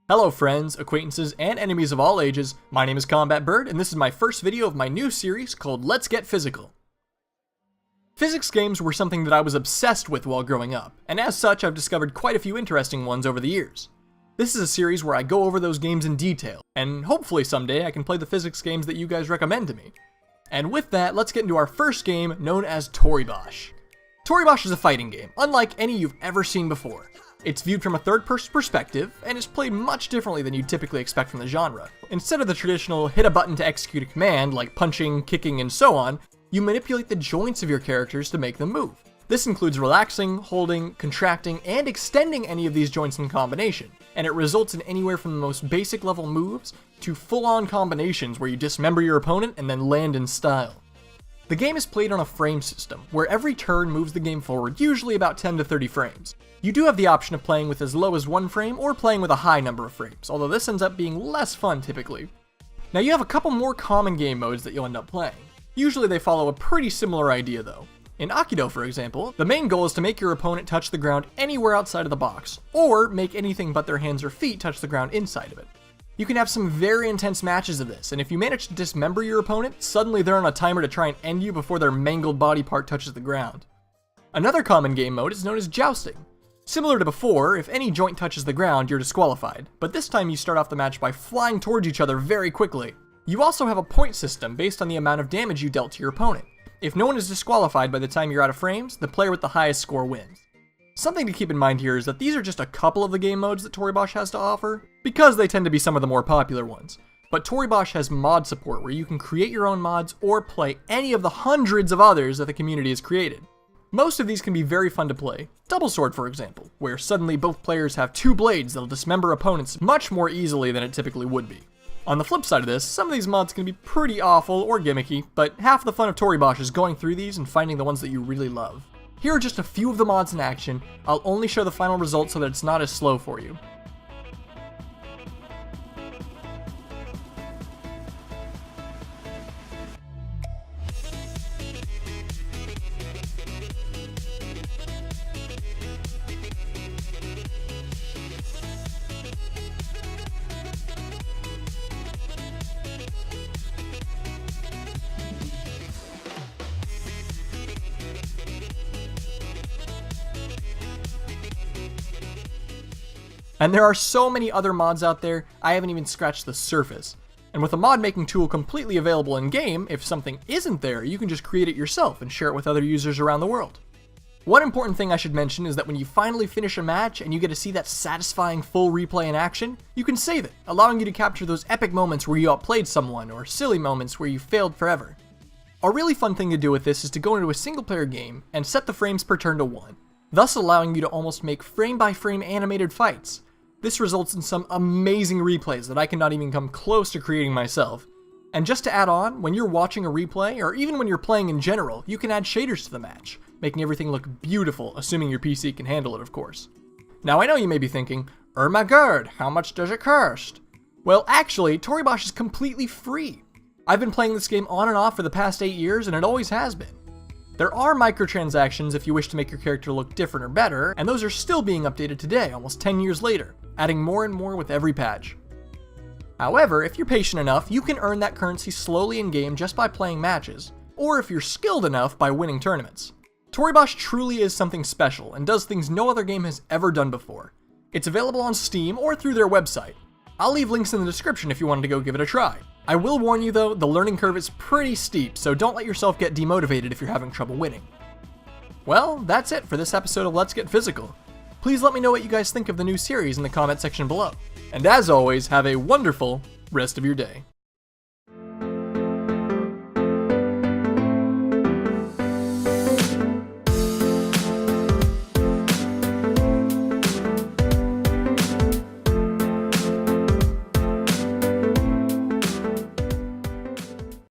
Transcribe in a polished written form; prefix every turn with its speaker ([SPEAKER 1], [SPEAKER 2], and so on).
[SPEAKER 1] Hello friends, acquaintances, and enemies of all ages, my name is Combat Bird, and this is my first video of my new series called Let's Get Physical. Physics games were something that I was obsessed with while growing up, and as such I've discovered quite a few interesting ones over the years. This is a series where I go over those games in detail, and hopefully someday I can play the physics games that you guys recommend to me. And with that, let's get into our first game, known as Toribash. Toribash is a fighting game, unlike any you've ever seen before. It's viewed from a third-person perspective, and is played much differently than you'd typically expect from the genre. Instead of the traditional hit a button to execute a command, like punching, kicking, and so on, you manipulate the joints of your characters to make them move. This includes relaxing, holding, contracting, and extending any of these joints in combination, and it results in anywhere from the most basic level moves to full-on combinations where you dismember your opponent and then land in style. The game is played on a frame system, where every turn moves the game forward, usually about 10 to 30 frames. You do have the option of playing with as low as 1 frame or playing with a high number of frames, although this ends up being less fun typically. Now you have a couple more common game modes that you'll end up playing. Usually they follow a pretty similar idea though. In Aikido, for example, the main goal is to make your opponent touch the ground anywhere outside of the box, or make anything but their hands or feet touch the ground inside of it. You can have some very intense matches of this, and if you manage to dismember your opponent, suddenly they're on a timer to try and end you before their mangled body part touches the ground. Another common game mode is known as jousting. Similar to before, if any joint touches the ground, you're disqualified, but this time you start off the match by flying towards each other very quickly. You also have a point system based on the amount of damage you dealt to your opponent. If no one is disqualified by the time you're out of frames, the player with the highest score wins. Something to keep in mind here is that these are just a couple of the game modes that Toribash has to offer, because they tend to be some of the more popular ones. But Toribash has mod support where you can create your own mods or play any of the hundreds of others that the community has created. Most of these can be very fun to play. Double Sword, for example, where suddenly both players have 2 blades that'll dismember opponents much more easily than it typically would be. On the flip side of this, some of these mods can be pretty awful or gimmicky, but half the fun of Toribash is going through these and finding the ones that you really love. Here are just a few of the mods in action. I'll only show the final result so that it's not as slow for you. And there are so many other mods out there, I haven't even scratched the surface. And with a mod making tool completely available in-game, if something isn't there, you can just create it yourself and share it with other users around the world. One important thing I should mention is that when you finally finish a match and you get to see that satisfying full replay in action, you can save it, allowing you to capture those epic moments where you outplayed someone, or silly moments where you failed forever. A really fun thing to do with this is to go into a single player game and set the frames per turn to 1, thus allowing you to almost make frame-by-frame animated fights. This results in some amazing replays that I cannot even come close to creating myself. And just to add on, when you're watching a replay, or even when you're playing in general, you can add shaders to the match, making everything look beautiful, assuming your PC can handle it, of course. Now I know you may be thinking, oh my god, how much does it cost? Well actually, Toribash is completely free. I've been playing this game on and off for the past 8 years, and it always has been. There are microtransactions if you wish to make your character look different or better, and those are still being updated today, almost 10 years later, adding more and more with every patch. However, if you're patient enough, you can earn that currency slowly in-game just by playing matches, or if you're skilled enough, by winning tournaments. Toribash truly is something special, and does things no other game has ever done before. It's available on Steam or through their website. I'll leave links in the description if you wanted to go give it a try. I will warn you though, the learning curve is pretty steep, so don't let yourself get demotivated if you're having trouble winning. Well, that's it for this episode of Let's Get Physical. Please let me know what you guys think of the new series in the comment section below. And as always, have a wonderful rest of your day.